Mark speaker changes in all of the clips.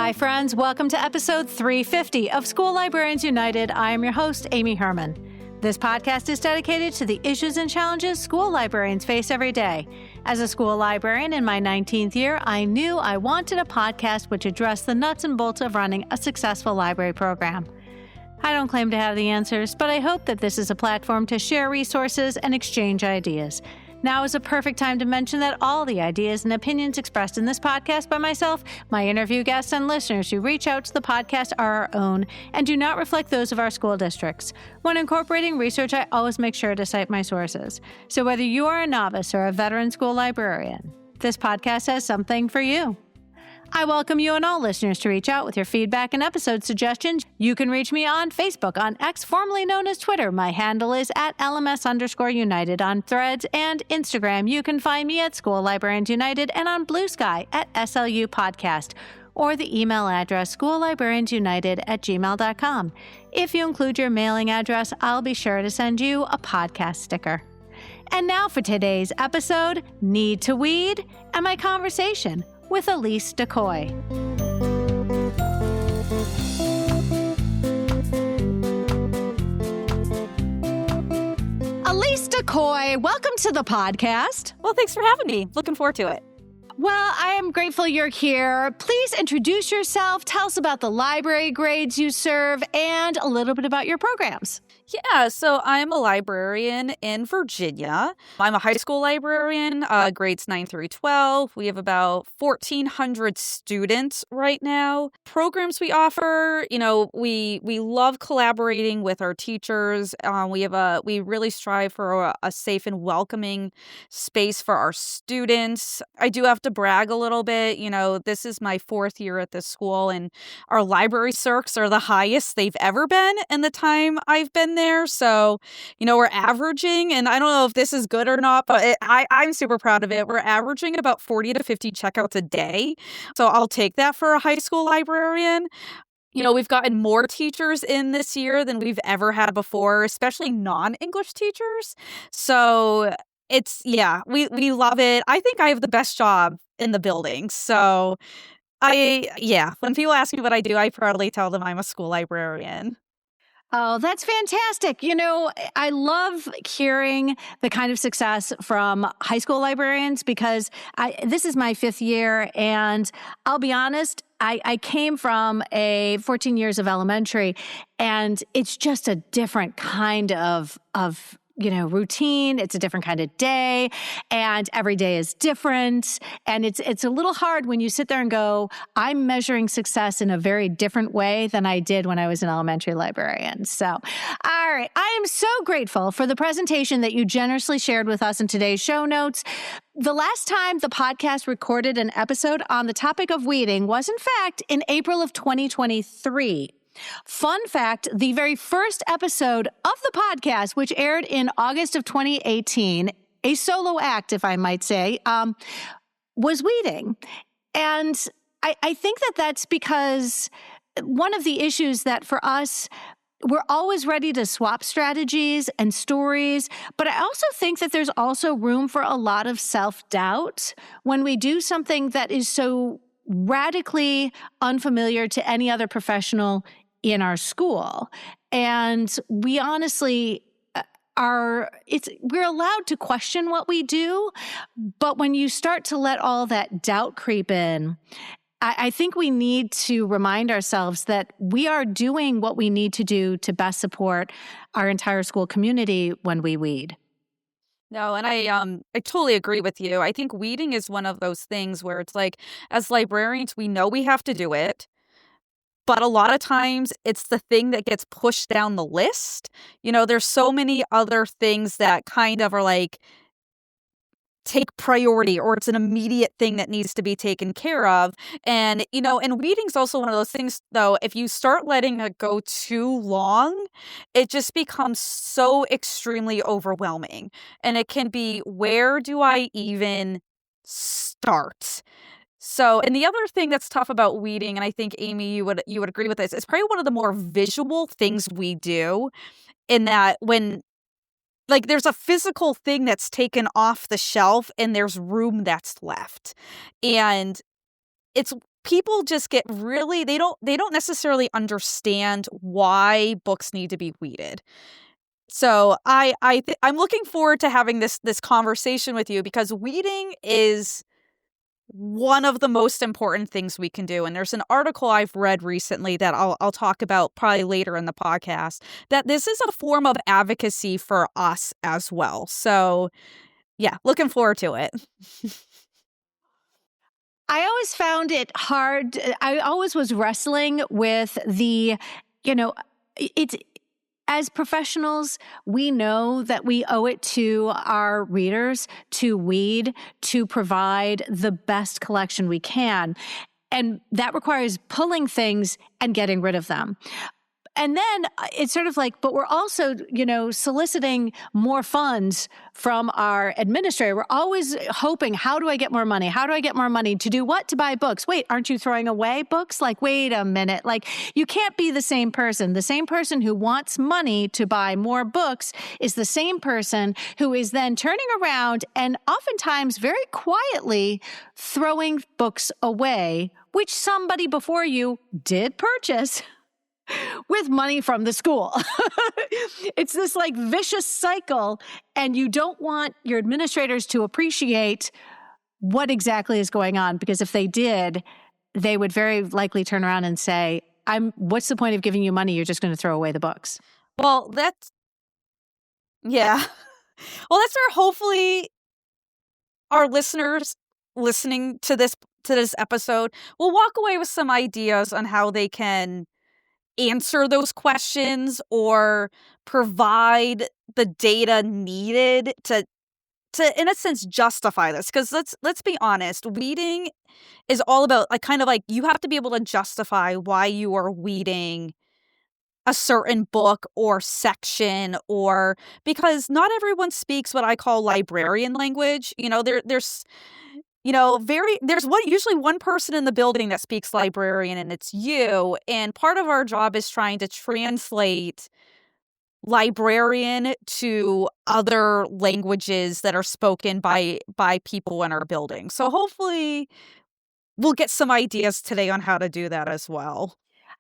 Speaker 1: Hi, friends. Welcome to episode 350 of School Librarians United. I am your host, Amy Herman. This podcast is dedicated to the issues and challenges school librarians face every day. As a school librarian in my 19th year, I knew I wanted a podcast which addressed the nuts and bolts of running a successful library program. I don't claim to have the answers, but I hope that this is a platform to share resources and exchange ideas. Now is a perfect time to mention that all the ideas and opinions expressed in this podcast by myself, my interview guests, and listeners who reach out to the podcast are our own and do not reflect those of our school districts. When incorporating research, I always make sure to cite my sources. So whether you are a novice or a veteran school librarian, this podcast has something for you. I welcome you and all listeners to reach out with your feedback and episode suggestions. You can reach me on Facebook, on X, formerly known as Twitter. My handle is at LMS_United on Threads, and Instagram. You can find me at School Librarians United and on Blue Sky at SLU Podcast, or the email address schoollibrariansunited@gmail.com. If you include your mailing address, I'll be sure to send you a podcast sticker. And now for today's episode, Need to Weed, and my conversation with Elyse DeQuoy. Elyse DeQuoy, welcome to the podcast.
Speaker 2: Well, thanks for having me. Looking forward to it.
Speaker 1: Well, I am grateful you're here. Please introduce yourself, tell us about the library grades you serve, and a little bit about your programs.
Speaker 2: Yeah, so I'm a librarian in Virginia. I'm a high school librarian, grades 9 through 12. We have about 1,400 students right now. Programs we offer, we love collaborating with our teachers. We really strive for a safe and welcoming space for our students. I do have to brag a little bit. This is my 4th year at this school, and our library circs are the highest they've ever been in the time I've been there. So, we're averaging, and I don't know if this is good or not, but I'm super proud of it. We're averaging about 40 to 50 checkouts a day. So I'll take that for a high school librarian. We've gotten more teachers in this year than we've ever had before, especially non-English teachers. So we love it. I think I have the best job in the building. So when people ask me what I do, I proudly tell them I'm a school librarian.
Speaker 1: Oh, that's fantastic. I love hearing the kind of success from high school librarians because this is my 5th year, and I'll be honest, I came from 14 years of elementary, and it's just a different kind of routine. It's a different kind of day, and every day is different. And it's a little hard when you sit there and go, I'm measuring success in a very different way than I did when I was an elementary librarian. So, all right. I am so grateful for the presentation that you generously shared with us in today's show notes. The last time the podcast recorded an episode on the topic of weeding was, in fact, in April of 2023. Fun fact, the very first episode of the podcast, which aired in August of 2018, a solo act, if I might say, was weeding. And I think that that's because one of the issues that for us, we're always ready to swap strategies and stories, but I also think that there's also room for a lot of self-doubt when we do something that is so radically unfamiliar to any other professional in our school. And we honestly we're allowed to question what we do, but when you start to let all that doubt creep in, I think we need to remind ourselves that we are doing what we need to do to best support our entire school community when we weed.
Speaker 2: No, and I totally agree with you. I think weeding is one of those things where it's like, as librarians, we know we have to do it, but a lot of times it's the thing that gets pushed down the list. There's so many other things that kind of are like, take priority, or it's an immediate thing that needs to be taken care of. And, and weeding's also one of those things, though, if you start letting it go too long, it just becomes so extremely overwhelming. And it can be, where do I even start? So, and the other thing that's tough about weeding, and I think, Amy, you would agree with this, it's probably one of the more visual things we do, in that when there's a physical thing that's taken off the shelf and there's room that's left. And it's people just get really, they don't necessarily understand why books need to be weeded. So I'm looking forward to having this conversation with you, because weeding is one of the most important things we can do. And there's an article I've read recently that I'll talk about probably later in the podcast, that this is a form of advocacy for us as well. So yeah, looking forward to it.
Speaker 1: I always found it hard. I always was wrestling with it's as professionals, we know that we owe it to our readers to weed, to provide the best collection we can. And that requires pulling things and getting rid of them. And then it's sort of like, but we're also, soliciting more funds from our administrator. We're always hoping, how do I get more money? How do I get more money to do what? To buy books. Wait, aren't you throwing away books? Like, wait a minute. Like, you can't be the same person. The same person who wants money to buy more books is the same person who is then turning around and oftentimes very quietly throwing books away, which somebody before you did purchase with money from the school. It's this like vicious cycle, and you don't want your administrators to appreciate what exactly is going on, because if they did, they would very likely turn around and say, what's the point of giving you money? You're just going to throw away the books.
Speaker 2: Well, yeah. Well, that's where hopefully our listeners listening to this episode will walk away with some ideas on how they can answer those questions or provide the data needed to in a sense justify this. Because let's be honest, weeding is all about kind of like you have to be able to justify why you are weeding a certain book or section, or because not everyone speaks what I call librarian language. There's usually one person in the building that speaks librarian, and it's you. And part of our job is trying to translate librarian to other languages that are spoken by people in our building. So hopefully we'll get some ideas today on how to do that as well.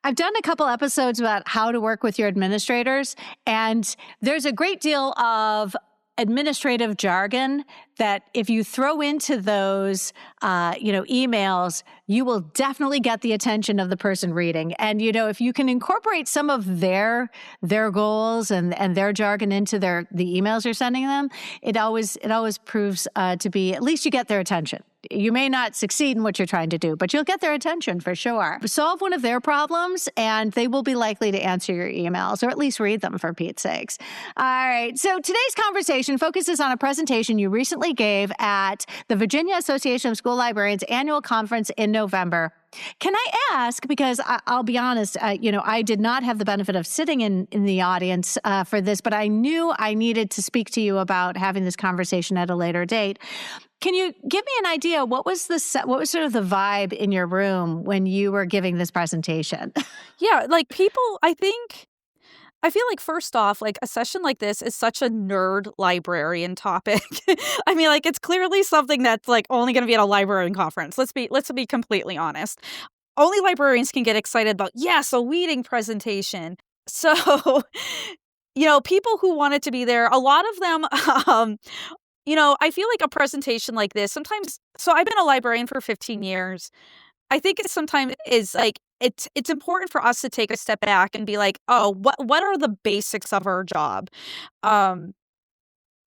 Speaker 1: I've done a couple episodes about how to work with your administrators, and there's a great deal of administrative jargon that if you throw into those, emails, you will definitely get the attention of the person reading. And, if you can incorporate some of their goals and their jargon into the emails you're sending them, it always proves to be, at least you get their attention. You may not succeed in what you're trying to do, but you'll get their attention for sure. Solve one of their problems, and they will be likely to answer your emails, or at least read them, for Pete's sakes. All right. So today's conversation focuses on a presentation you recently gave at the Virginia Association of School Librarians annual conference in November. Can I ask, because I'll be honest, I did not have the benefit of sitting in the audience for this, but I knew I needed to speak to you about having this conversation at a later date. Can you give me an idea? What was sort of the vibe in your room when you were giving this presentation?
Speaker 2: Yeah, I feel like first off, a session like this is such a nerd librarian topic. I mean, it's clearly something that's only going to be at a librarian conference. Let's be completely honest. Only librarians can get excited about, yes, a weeding presentation. So, people who wanted to be there, a lot of them, I feel like a presentation like this sometimes. So I've been a librarian for 15 years. I think it sometimes is it's important for us to take a step back and be like, oh, what are the basics of our job?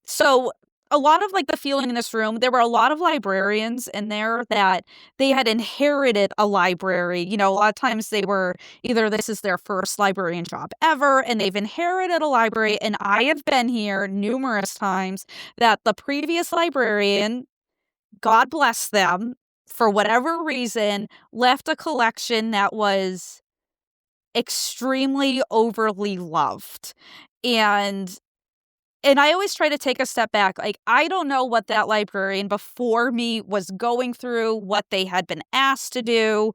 Speaker 2: So a lot of the feeling in this room, there were a lot of librarians in there that they had inherited a library. A lot of times they were either this is their first librarian job ever, and they've inherited a library. And I have been here numerous times that the previous librarian, God bless them, for whatever reason, left a collection that was extremely overly loved. And I always try to take a step back. I don't know what that librarian before me was going through, what they had been asked to do.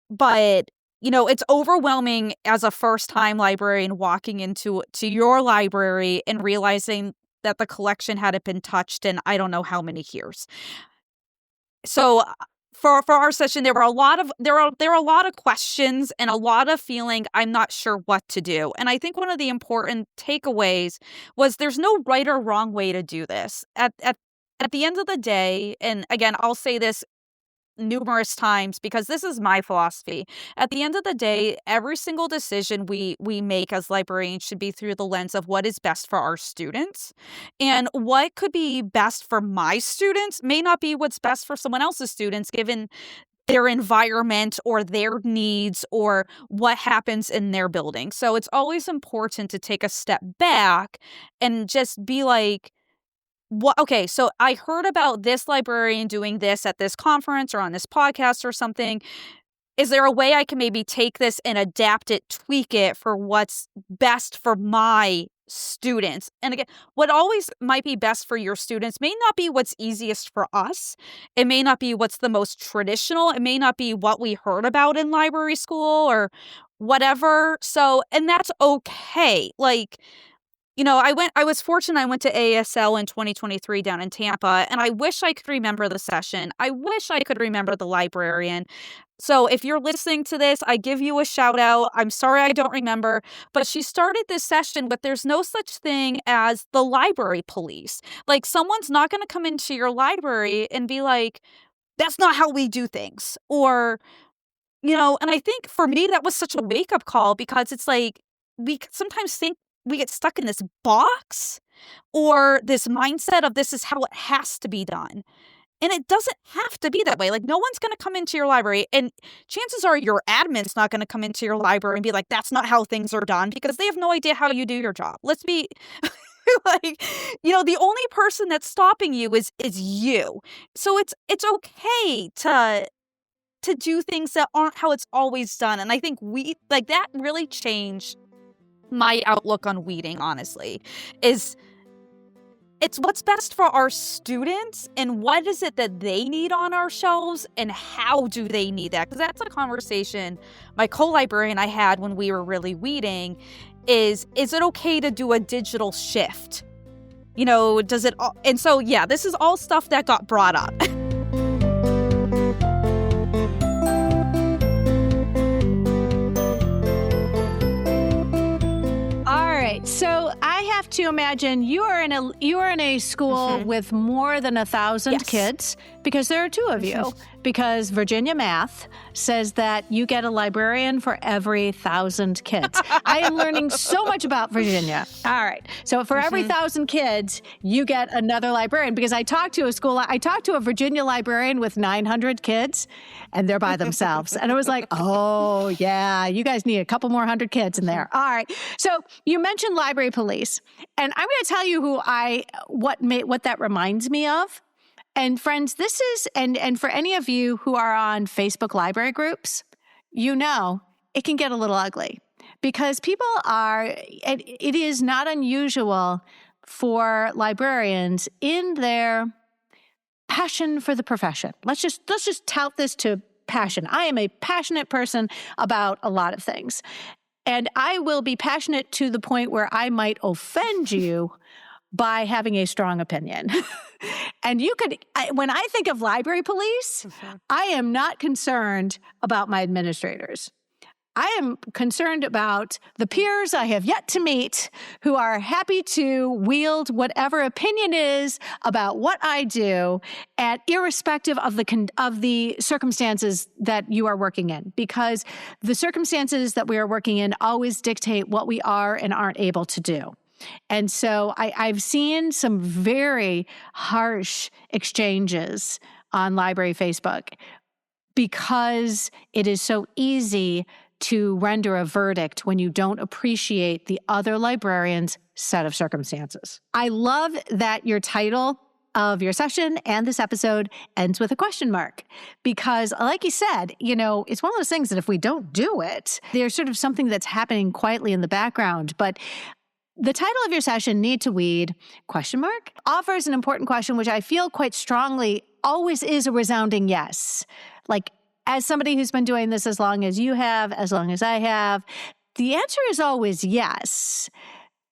Speaker 2: But, it's overwhelming as a first-time librarian walking into your library and realizing that the collection hadn't been touched in I don't know how many years. So for our session, there were a lot of questions and a lot of feeling I'm not sure what to do. And I think one of the important takeaways was there's no right or wrong way to do this. At the end of the day, and again, I'll say this numerous times because this is my philosophy. At the end of the day, every single decision we make as librarians should be through the lens of what is best for our students. And what could be best for my students may not be what's best for someone else's students, given their environment or their needs or what happens in their building. So it's always important to take a step back and just be like, okay, so I heard about this librarian doing this at this conference or on this podcast or something. Is there a way I can maybe take this and adapt it, tweak it for what's best for my students? And again, what always might be best for your students may not be what's easiest for us. It may not be what's the most traditional. It may not be what we heard about in library school or whatever. So, and that's okay. Like, I was fortunate. I went to ASL in 2023 down in Tampa, and I wish I could remember the session. I wish I could remember the librarian. So if you're listening to this, I give you a shout out. I'm sorry I don't remember, but she started this session with there's no such thing as the library police. Like, someone's not going to come into your library and be like, that's not how we do things. Or, and I think for me, that was such a wake-up call because it's like we sometimes think we get stuck in this box or this mindset of this is how it has to be done. And it doesn't have to be that way. Like, no one's going to come into your library, and chances are your admin's not going to come into your library and be like, that's not how things are done, because they have no idea how you do your job. Let's be like, the only person that's stopping you is you. So it's okay to do things that aren't how it's always done. And I think that really changed my outlook on weeding, honestly, is it's what's best for our students and what is it that they need on our shelves and how do they need that? Because that's a conversation my co-librarian I had when we were really weeding is it okay to do a digital shift? Does it all? And so, yeah, this is all stuff that got brought up.
Speaker 1: So I have to imagine you are in a school with more than 1,000 kids, because there are two of you. Because Virginia Math says that you get a librarian for every 1,000 kids. I am learning so much about Virginia. All right. So for every 1,000 kids, you get another librarian. Because I talked to a Virginia librarian with 900 kids, and they're by themselves. And it was like, oh, yeah, you guys need a couple more 100 kids in there. All right. So you mentioned library police. And I'm going to tell you what that reminds me of. And friends, this is, and for any of you who are on Facebook library groups, it can get a little ugly because it is not unusual for librarians in their passion for the profession. Let's just tout this to passion. I am a passionate person about a lot of things. And I will be passionate to the point where I might offend you by having a strong opinion. And when I think of library police, I am not concerned about my administrators. I am concerned about the peers I have yet to meet who are happy to wield whatever opinion is about what I do, and irrespective of the circumstances that you are working in, because the circumstances that we are working in always dictate what we are and aren't able to do. And so I've seen some very harsh exchanges on library Facebook because it is so easy to render a verdict when you don't appreciate the other librarian's set of circumstances. I love that your title of your session and this episode ends with a question mark, because like you said, it's one of those things that if we don't do it, there's sort of something that's happening quietly in the background. But the title of your session, Need to Weed, ? Offers an important question, which I feel quite strongly always is a resounding yes. Like, as somebody who's been doing this as long as you have, as long as I have, the answer is always yes.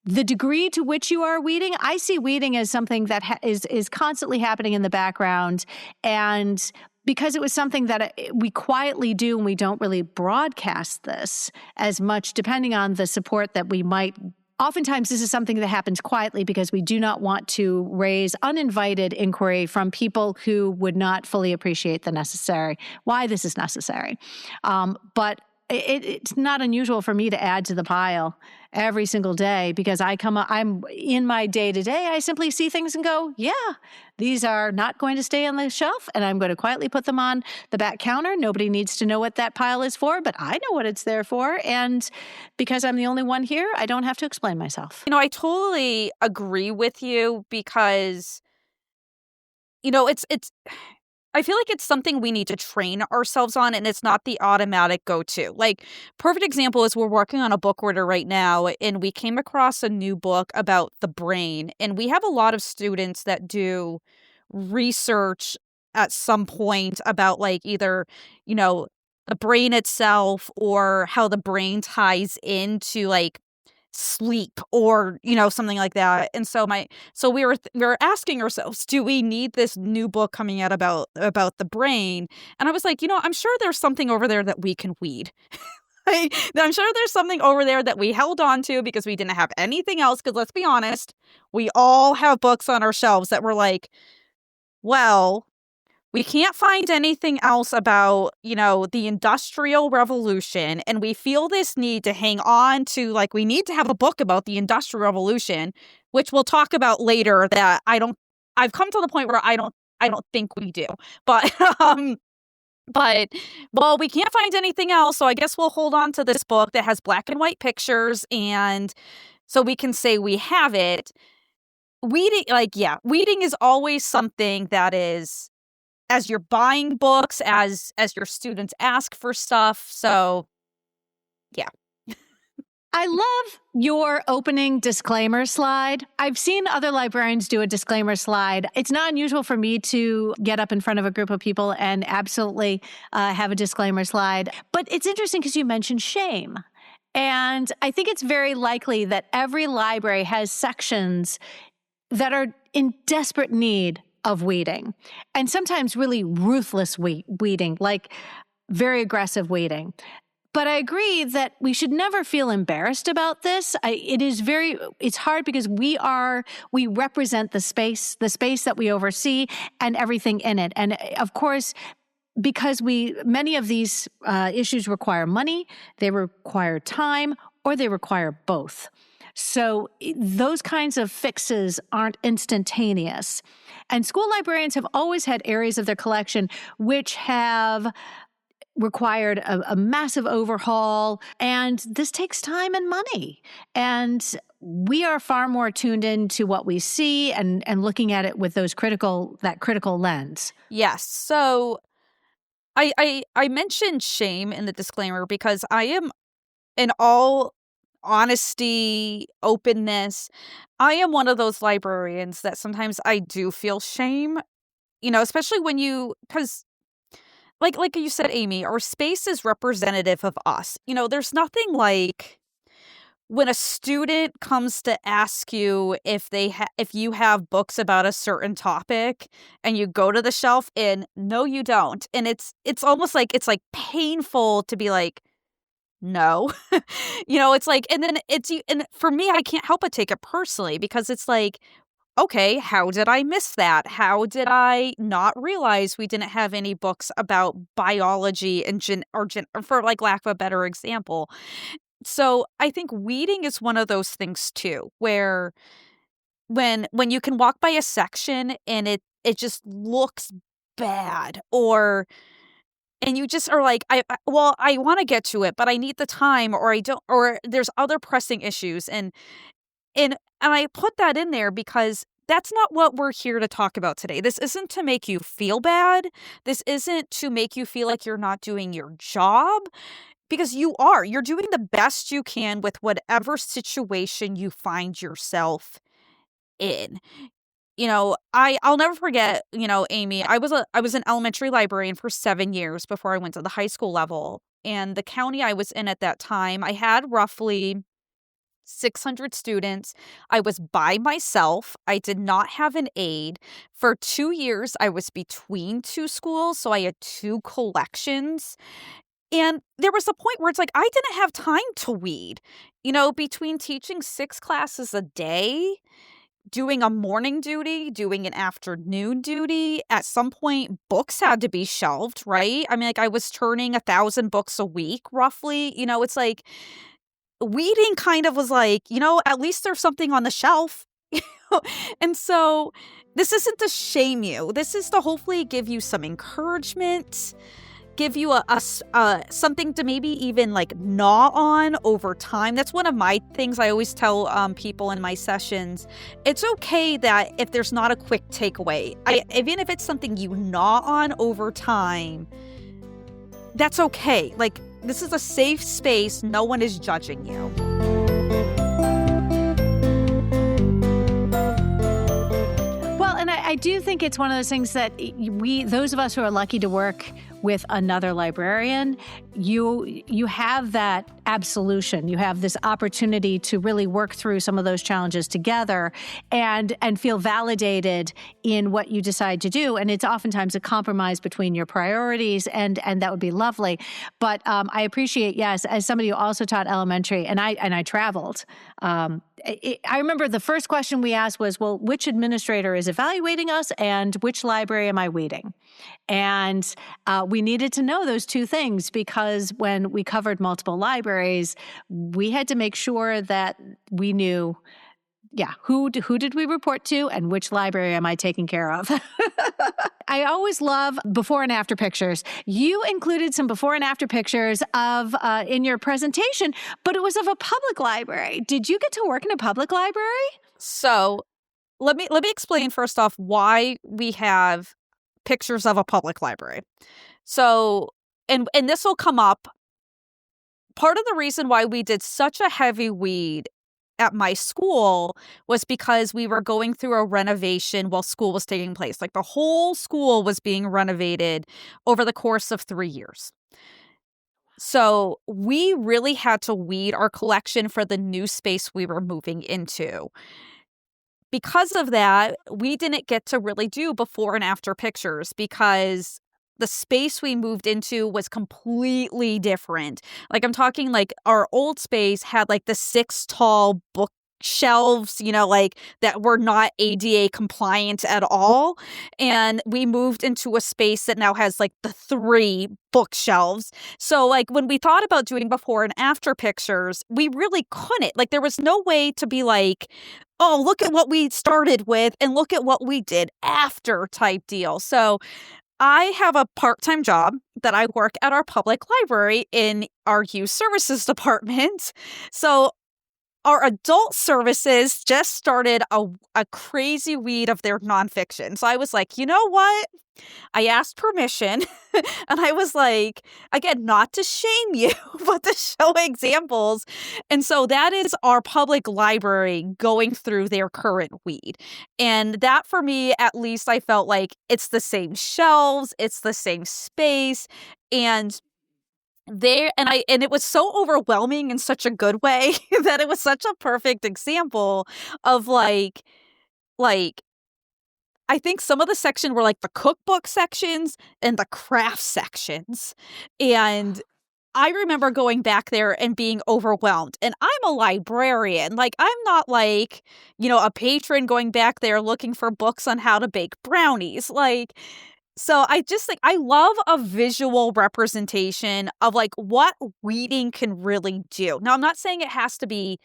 Speaker 1: The degree to which you are weeding, I see weeding as something that is constantly happening in the background. And because it was something that we quietly do and we don't really broadcast this as much, depending on the support that we might. Oftentimes, this is something that happens quietly because we do not want to raise uninvited inquiry from people who would not fully appreciate why this is necessary. But it's not unusual for me to add to the pile every single day because I'm in my day-to-day, I simply see things and go, yeah, these are not going to stay on the shelf, and I'm going to quietly put them on the back counter. Nobody needs to know what that pile is for, but I know what it's there for. And because I'm the only one here, I don't have to explain myself.
Speaker 2: I totally agree with you because, it's I feel like it's something we need to train ourselves on, and it's not the automatic go-to. Like, perfect example is we're working on a book order right now, and we came across a new book about the brain, and we have a lot of students that do research at some point about, like, either, the brain itself or how the brain ties into, like, sleep or something like that. And so we were asking ourselves, do we need this new book coming out about the brain? And I was like, I'm sure there's something over there that we can weed. I'm sure there's something over there that we held on to because we didn't have anything else, because let's be honest, we all have books on our shelves that were like, well, we can't find anything else about, the Industrial Revolution, and we feel this need to hang on to, like, we need to have a book about the Industrial Revolution, which we'll talk about later, that I've come to the point where I don't think we do. But, well, we can't find anything else, so I guess we'll hold on to this book that has black and white pictures, and so we can say we have it. Weeding is always something that is, as you're buying books, as your students ask for stuff. So, yeah.
Speaker 1: I love your opening disclaimer slide. I've seen other librarians do a disclaimer slide. It's not unusual for me to get up in front of a group of people and absolutely have a disclaimer slide. But it's interesting because you mentioned shame. And I think it's very likely that every library has sections that are in desperate need of weeding, and sometimes really ruthless weeding, like very aggressive weeding. But I agree that we should never feel embarrassed about this. It's hard because we represent the space that we oversee and everything in it. And of course, because many of these issues require money, they require time, or they require both. So those kinds of fixes aren't instantaneous. And school librarians have always had areas of their collection which have required a massive overhaul, and this takes time and money. And we are far more tuned into what we see and looking at it with that critical lens.
Speaker 2: Yes. So I mentioned shame in the disclaimer because I am, in all honesty, openness, I am one of those librarians that sometimes I do feel shame, especially because like you said, Amy, our space is representative of us. There's nothing like when a student comes to ask you if you have books about a certain topic, and you go to the shelf and no, you don't. And it's almost like it's like painful to be like, no. It's like, and then and for me, I can't help but take it personally because it's like, okay, how did I miss that? How did I not realize we didn't have any books about biology and for like lack of a better example? So I think weeding is one of those things too, where when you can walk by a section and it just looks bad, and you just are like, I want to get to it, but I need the time, or I don't, or there's other pressing issues. And I put that in there because that's not what we're here to talk about today. This isn't to make you feel bad. This isn't to make you feel like you're not doing your job, because you are. You're doing the best you can with whatever situation you find yourself in. I'll never forget, Amy, I was an elementary librarian for 7 years before I went to the high school level. And the county I was in at that time, I had roughly 600 students. I was by myself. I did not have an aide. For 2 years, I was between two schools, so I had two collections. And there was a point where it's like, I didn't have time to weed. Between teaching 6 classes a day, doing a morning duty, doing an afternoon duty, at some point, books had to be shelved, right? I mean, like, I was turning 1,000 books a week, roughly. It's like, weeding kind of was like, at least there's something on the shelf. And so this isn't to shame you. This is to hopefully give you some encouragement, give you something to maybe even like gnaw on over time. That's one of my things I always tell people in my sessions. It's okay that if there's not a quick takeaway, even if it's something you gnaw on over time, that's okay. Like, this is a safe space. No one is judging you.
Speaker 1: Well, and I do think it's one of those things that those of us who are lucky to work with another librarian, you have that absolution. You have this opportunity to really work through some of those challenges together and feel validated in what you decide to do. And it's oftentimes a compromise between your priorities, and that would be lovely. But I appreciate, yes, as somebody who also taught elementary, and I traveled. I remember the first question we asked was, well, which administrator is evaluating us and which library am I weeding? And we needed to know those two things because when we covered multiple libraries, we had to make sure that we knew, who did we report to and which library am I taking care of? I always love before and after pictures. You included some before and after pictures of in your presentation, but it was of a public library. Did you get to work in a public library?
Speaker 2: So let me explain first off why we have pictures of a public library. So, and this will come up. Part of the reason why we did such a heavy weed at my school was because we were going through a renovation while school was taking place. Like, the whole school was being renovated over the course of 3 years. So we really had to weed our collection for the new space we were moving into. Because of that, we didn't get to really do before and after pictures because the space we moved into was completely different. Like, I'm talking like our old space had like the 6 tall bookshelves, like that were not ADA compliant at all. And we moved into a space that now has like the 3 bookshelves. So like when we thought about doing before and after pictures, we really couldn't. Like, there was no way to be like, oh, look at what we started with and look at what we did after type deal. So I have a part-time job that I work at our public library in our youth services department. So our adult services just started a crazy weed of their nonfiction. So I was like, you know what? I asked permission and I was like, again, not to shame you, but to show examples. And so that is our public library going through their current weed. And that, for me, at least, I felt like it's the same shelves, it's the same space. And it was so overwhelming in such a good way that it was such a perfect example of like I think some of the section were like the cookbook sections and the craft sections. And I remember going back there and being overwhelmed. And I'm a librarian. Like, I'm not like, a patron going back there looking for books on how to bake brownies. Like, so I just think I love a visual representation of like what weeding can really do. Now, I'm not saying it has to be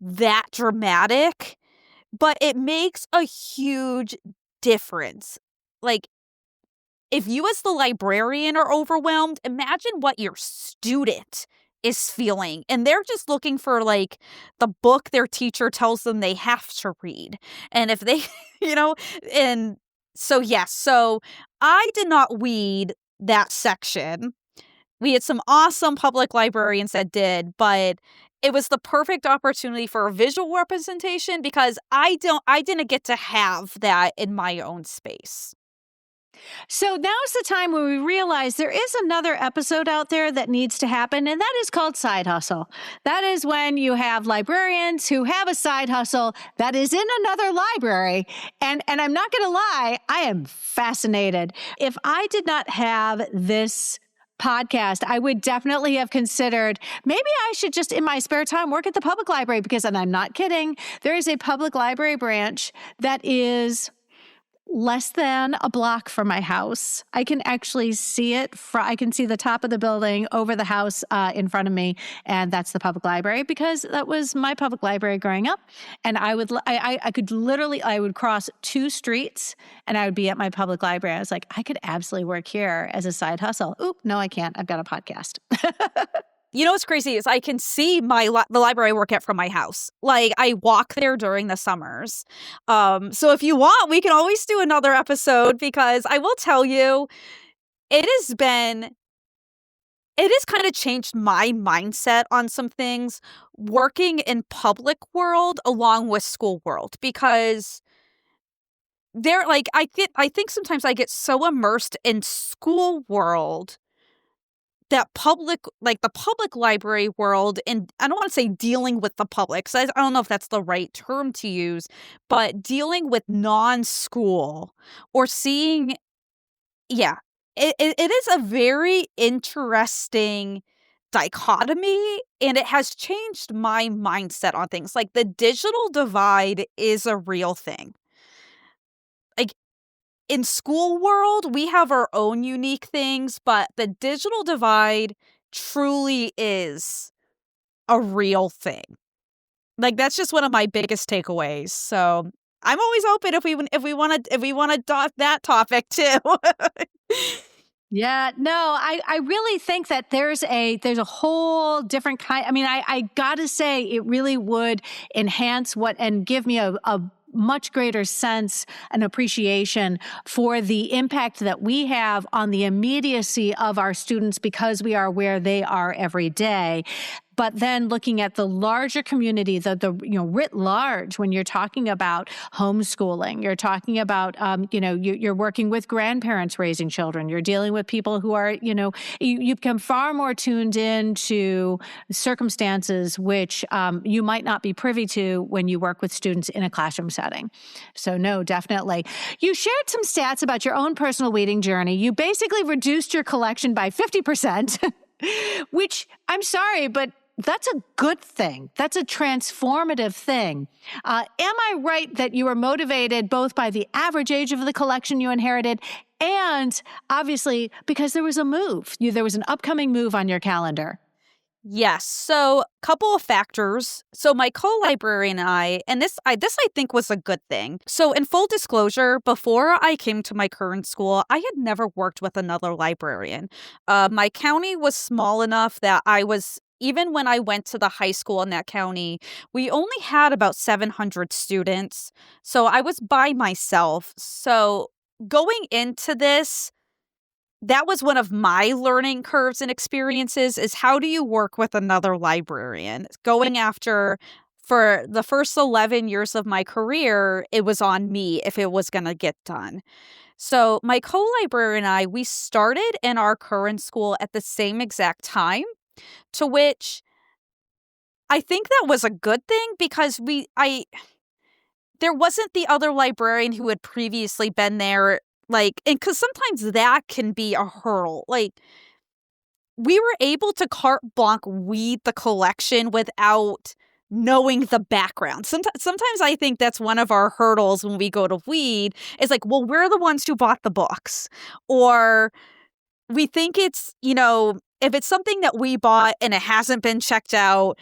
Speaker 2: that dramatic, but it makes a huge difference. Like, if you as the librarian are overwhelmed, imagine what your student is feeling. And they're just looking for like the book their teacher tells them they have to read. And if they, and so yes, so I did not weed that section. We had some awesome public librarians that did, but it was the perfect opportunity for a visual representation because I didn't get to have that in my own space.
Speaker 1: So now's the time when we realize there is another episode out there that needs to happen, and that is called side hustle. That is when you have librarians who have a side hustle that is in another library. And I'm not going to lie, I am fascinated. If I did not have this podcast, I would definitely have considered maybe I should just in my spare time work at the public library, because, and I'm not kidding, there is a public library branch that is less than a block from my house. I can actually see it. I can see the top of the building over the house in front of me, and that's the public library, because that was my public library growing up. And I would cross 2 streets and I would be at my public library. I was like, I could absolutely work here as a side hustle. Oop, no, I can't. I've got a podcast.
Speaker 2: You know what's crazy is I can see the library I work at from my house. Like, I walk there during the summers. So if you want, we can always do another episode, because I will tell you, it has kind of changed my mindset on some things working in public world along with school world, because I think sometimes I get so immersed in school world that the public library world, and I don't want to say dealing with the public, so I don't know if that's the right term to use, but dealing with non-school or seeing, it is a very interesting dichotomy, and it has changed my mindset on things. Like, the digital divide is a real thing. Like, in school world, we have our own unique things, but the digital divide truly is a real thing. Like, that's just one of my biggest takeaways. So I'm always open if we want to talk that topic too.
Speaker 1: Yeah, no, I really think that there's a whole different kind. I mean, I gotta say, it really would enhance and give me a much greater sense and appreciation for the impact that we have on the immediacy of our students, because we are where they are every day. But then looking at the larger community, the writ large, when you're talking about homeschooling, you're talking about you're working with grandparents raising children, you're dealing with people who are you become far more tuned in to circumstances which you might not be privy to when you work with students in a classroom setting. So no, definitely. You shared some stats about your own personal reading journey. You basically reduced your collection by 50%, which, I'm sorry, but that's a good thing. That's a transformative thing. Am I right that you were motivated both by the average age of the collection you inherited and obviously because there was a move? There was an upcoming move on your calendar.
Speaker 2: Yes. So, couple of factors. So, my co-librarian and I think was a good thing. So, in full disclosure, before I came to my current school, I had never worked with another librarian. My county was small enough that even when I went to the high school in that county, we only had about 700 students. So, I was by myself. So, going into this, that was one of my learning curves and experiences, is how do you work with another librarian? Going after, for the first 11 years of my career, it was on me if it was going to get done. So my co-librarian and I, we started in our current school at the same exact time, to which I think that was a good thing, because there wasn't the other librarian who had previously been there. Like, and because sometimes that can be a hurdle. Like, we were able to carte blanche weed the collection without knowing the background. Sometimes I think that's one of our hurdles when we go to weed, is like, well, we're the ones who bought the books. Or we think it's, if it's something that we bought and it hasn't been checked out,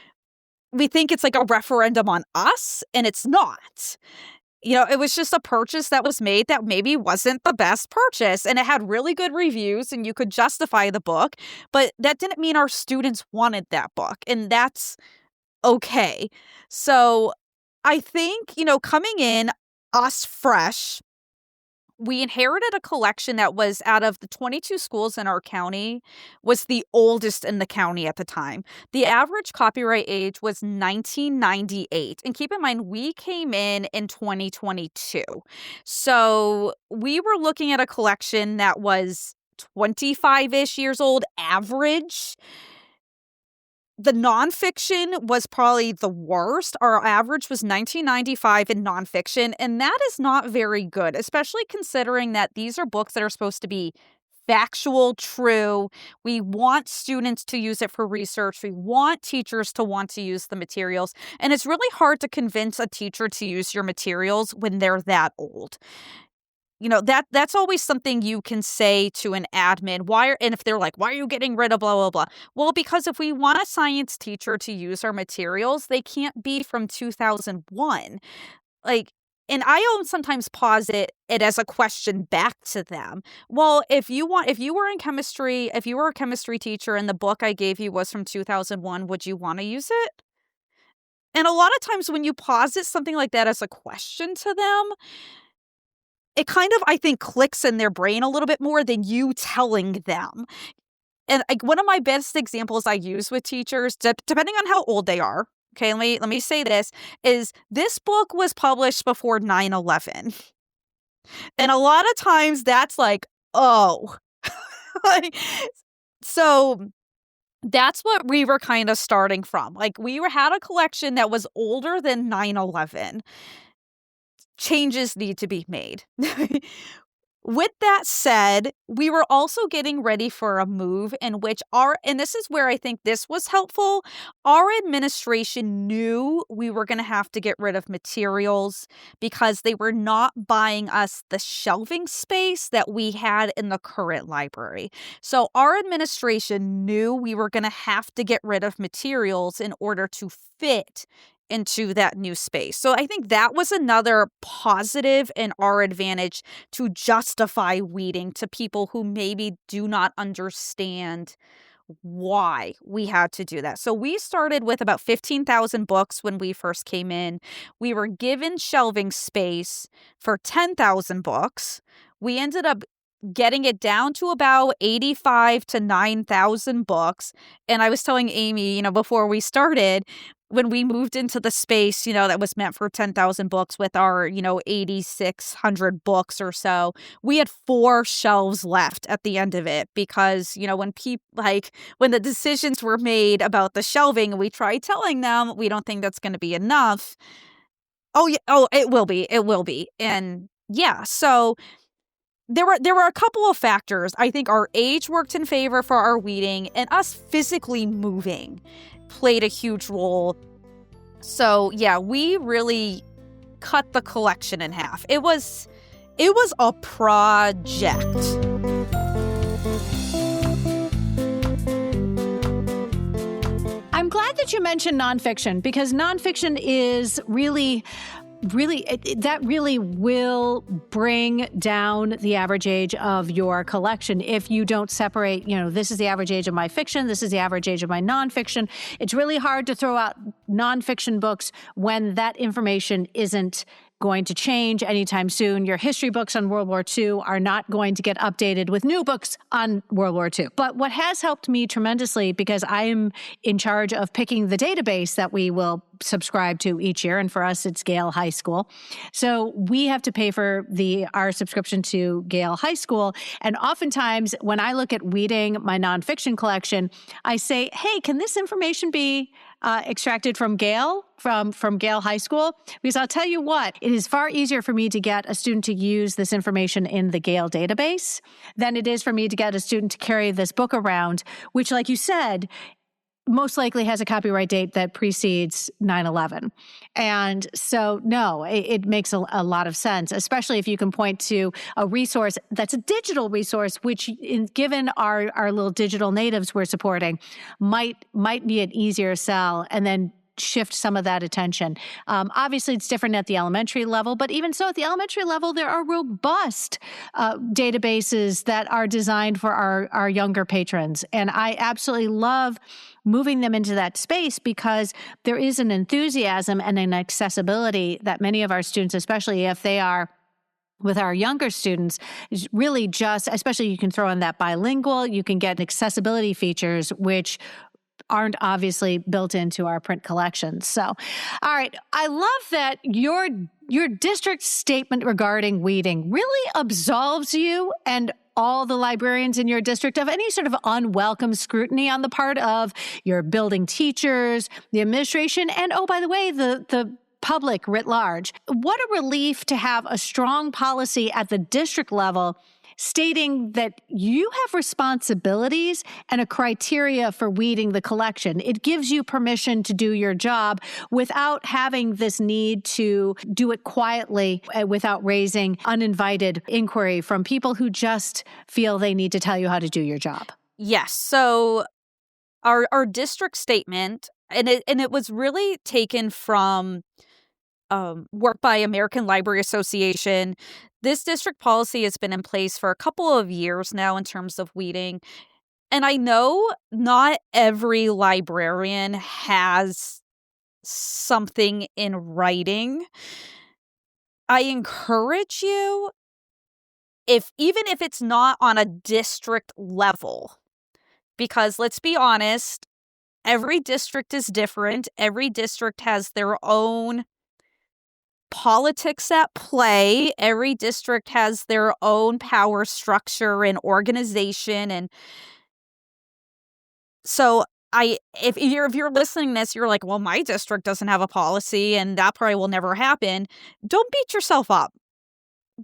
Speaker 2: we think it's like a referendum on us, and it's not. It was just a purchase that was made that maybe wasn't the best purchase, and it had really good reviews and you could justify the book, but that didn't mean our students wanted that book, and that's okay. So I think, coming in, us fresh, we inherited a collection that was, out of the 22 schools in our county, was the oldest in the county at the time. The average copyright age was 1998. And keep in mind, we came in 2022. So we were looking at a collection that was 25-ish years old average. The nonfiction was probably the worst. Our average was 1995 in nonfiction, and that is not very good, especially considering that these are books that are supposed to be factual, true. We want students to use it for research. We want teachers to want to use the materials, and it's really hard to convince a teacher to use your materials when they're that old. That's always something you can say to an admin. And if they're like, why are you getting rid of blah, blah, blah? Well, because if we want a science teacher to use our materials, they can't be from 2001. And I sometimes posit it as a question back to them. Well, if you were a chemistry teacher and the book I gave you was from 2001, would you want to use it? And a lot of times when you posit something like that as a question to them, it kind of, I think, clicks in their brain a little bit more than you telling them. And one of my best examples I use with teachers, depending on how old they are, okay, let me say this book was published before 9/11. And a lot of times that's like, oh. So that's what we were kind of starting from. We had a collection that was older than 9/11. Changes need to be made. With that said, we were also getting ready for a move in which and this is where I think this was helpful, our administration knew we were going to have to get rid of materials because they were not buying us the shelving space that we had in the current library. So our administration knew we were going to have to get rid of materials in order to fit into that new space. So I think that was another positive in our advantage to justify weeding to people who maybe do not understand why we had to do that. So we started with about 15,000 books when we first came in. We were given shelving space for 10,000 books. We ended up getting it down to about 85 to 9,000 books. And I was telling Amy, before we started, when we moved into the space, that was meant for 10,000 books with our, 8,600 books or so, we had 4 shelves left at the end of it because, when the decisions were made about the shelving, we tried telling them we don't think that's going to be enough. Oh, yeah. Oh, it will be. And yeah, so there were a couple of factors. I think our age worked in favor for our weeding, and us physically moving played a huge role. So yeah, we really cut the collection in half. It was a project.
Speaker 1: I'm glad that you mentioned nonfiction because nonfiction is really that really will bring down the average age of your collection if you don't separate, this is the average age of my fiction, this is the average age of my nonfiction. It's really hard to throw out nonfiction books when that information isn't going to change anytime soon. Your history books on World War II are not going to get updated with new books on World War II. But what has helped me tremendously, because I am in charge of picking the database that we will subscribe to each year, and for us, it's Gale High School. So we have to pay for our subscription to Gale High School. And oftentimes, when I look at weeding my nonfiction collection, I say, hey, can this information be extracted from Gale, from Gale High School? Because I'll tell you what, it is far easier for me to get a student to use this information in the Gale database than it is for me to get a student to carry this book around, which, like you said, most likely has a copyright date that precedes 9/11. And so, no, it makes a lot of sense, especially if you can point to a resource that's a digital resource, which, given our little digital natives we're supporting, might be an easier sell, and then shift some of that attention. Obviously, it's different at the elementary level, but even so, at the elementary level, there are robust databases that are designed for our younger patrons. And I absolutely love moving them into that space because there is an enthusiasm and an accessibility that many of our students, especially if they are with our younger students is really just, especially you can throw in that bilingual, you can get accessibility features, which aren't obviously built into our print collections. So, all right, I love that your district statement regarding weeding really absolves you and all the librarians in your district of any sort of unwelcome scrutiny on the part of your building teachers, the administration, and oh, by the way, the public writ large. What a relief to have a strong policy at the district level stating that you have responsibilities and a criteria for weeding the collection. It gives you permission to do your job without having this need to do it quietly without raising uninvited inquiry from people who just feel they need to tell you how to do your job.
Speaker 2: Yes. So our district statement, and it was really taken from work by American Library Association. This district policy has been in place for a couple of years now in terms of weeding. And I know not every librarian has something in writing. I encourage you, even if it's not on a district level, because let's be honest, every district is different. Every district has their own politics at play. Every district has their own power structure and organization. And so if you're listening to this, you're like, well, my district doesn't have a policy and that probably will never happen. Don't beat yourself up,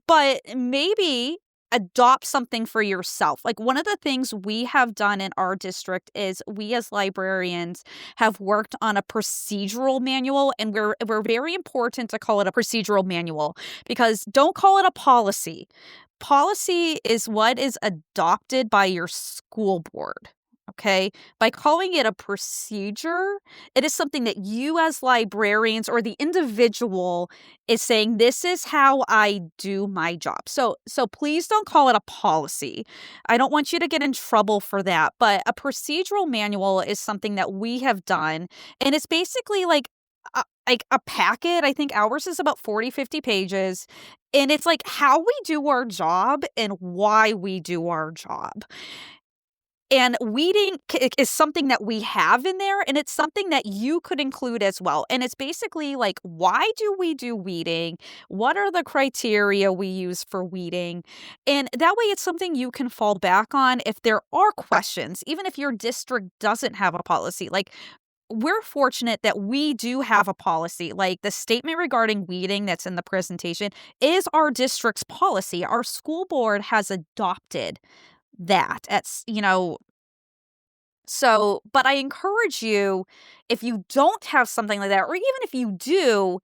Speaker 2: but maybe adopt something for yourself. Like, one of the things we have done in our district is we as librarians have worked on a procedural manual, and we're very important to call it a procedural manual, because don't call it a policy. Policy is what is adopted by your school board. Okay, by calling it a procedure, it is something that you as librarians or the individual is saying, this is how I do my job. So please don't call it a policy. I don't want you to get in trouble for that. But a procedural manual is something that we have done. And it's basically like a packet. I think ours is about 40, 50 pages. And it's like how we do our job and why we do our job. And weeding is something that we have in there, and it's something that you could include as well. And it's basically like, why do we do weeding? What are the criteria we use for weeding? And that way it's something you can fall back on if there are questions, even if your district doesn't have a policy. Like, we're fortunate that we do have a policy. Like, the statement regarding weeding that's in the presentation is our district's policy. Our school board has adopted that so, but I encourage you, if you don't have something like that, or even if you do,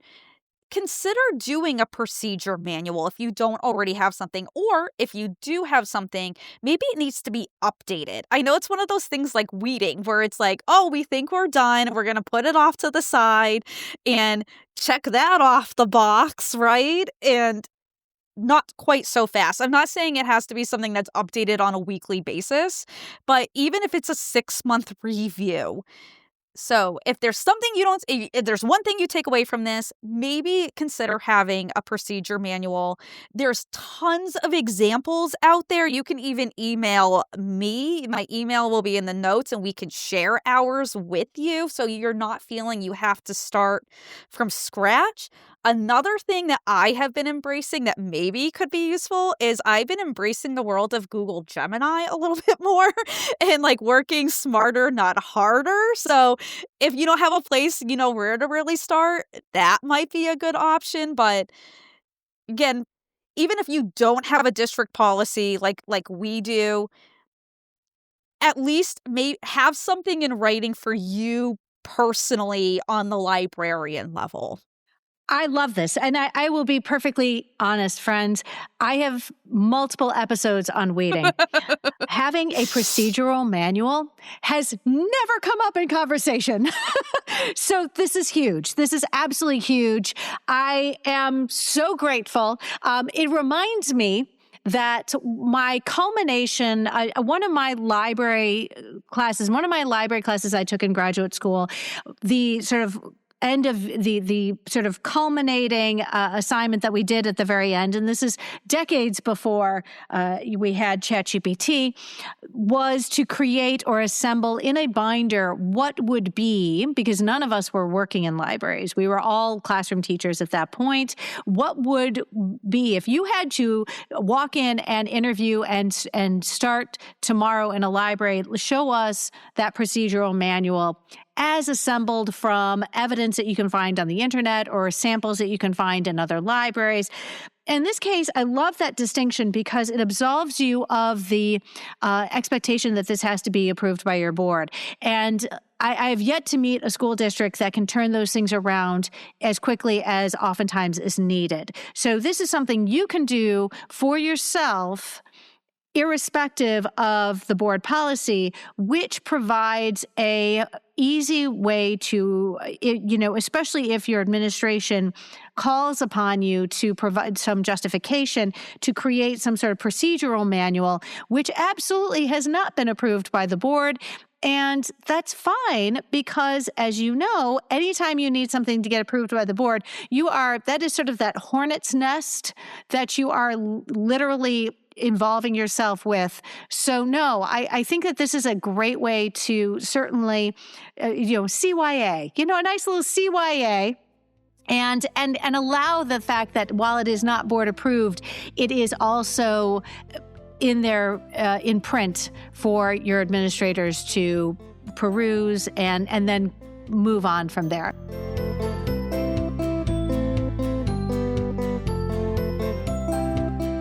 Speaker 2: consider doing a procedure manual if you don't already have something, or if you do have something, maybe it needs to be updated. I know it's one of those things like weeding where it's like, oh, we think we're done, we're going to put it off to the side and check that off the box, right? And not quite so fast. I'm not saying it has to be something that's updated on a weekly basis, but even if it's a 6-month review. So if there's something if there's one thing you take away from this, maybe consider having a procedure manual. There's tons of examples out there. You can even email me. My email will be in the notes, and we can share ours with you, so you're not feeling you have to start from scratch. Another thing that I have been embracing that maybe could be useful is I've been embracing the world of Google Gemini a little bit more and like working smarter, not harder. So if you don't have a place, where to really start, that might be a good option. But again, even if you don't have a district policy like we do, at least have something in writing for you personally on the librarian level.
Speaker 1: I love this. And I will be perfectly honest, friends. I have multiple episodes on weeding. Having a procedural manual has never come up in conversation. So this is huge. This is absolutely huge. I am so grateful. It reminds me that my culmination, one of my library classes I took in graduate school, the sort of end of the sort of culminating assignment that we did at the very end, and this is decades before we had ChatGPT, was to create or assemble in a binder what would be, because none of us were working in libraries. We were all classroom teachers at that point. What would be if you had to walk in and interview and start tomorrow in a library, show us that procedural manual as assembled from evidence that you can find on the internet or samples that you can find in other libraries. In this case, I love that distinction because it absolves you of the expectation that this has to be approved by your board. And I have yet to meet a school district that can turn those things around as quickly as oftentimes is needed. So this is something you can do for yourself, irrespective of the board policy, which provides a easy way to, especially if your administration calls upon you to provide some justification to create some sort of procedural manual, which absolutely has not been approved by the board. And that's fine because, as you know, anytime you need something to get approved by the board, that is sort of that hornet's nest that you are literally involving yourself with. So no, I think that this is a great way to certainly, CYA, a nice little CYA. And allow the fact that while it is not board approved, it is also in there in print for your administrators to peruse and then move on from there.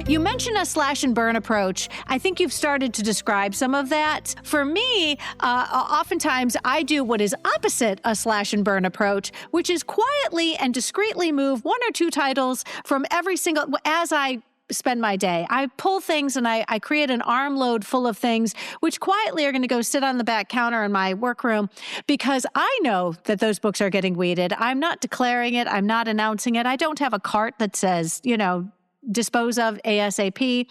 Speaker 1: You mentioned a slash and burn approach. I think you've started to describe some of that. For me, oftentimes I do what is opposite a slash and burn approach, which is quietly and discreetly move one or two titles from every single, as I spend my day. I pull things and I create an armload full of things, which quietly are going to go sit on the back counter in my workroom because I know that those books are getting weeded. I'm not declaring it. I'm not announcing it. I don't have a cart that says, dispose of ASAP.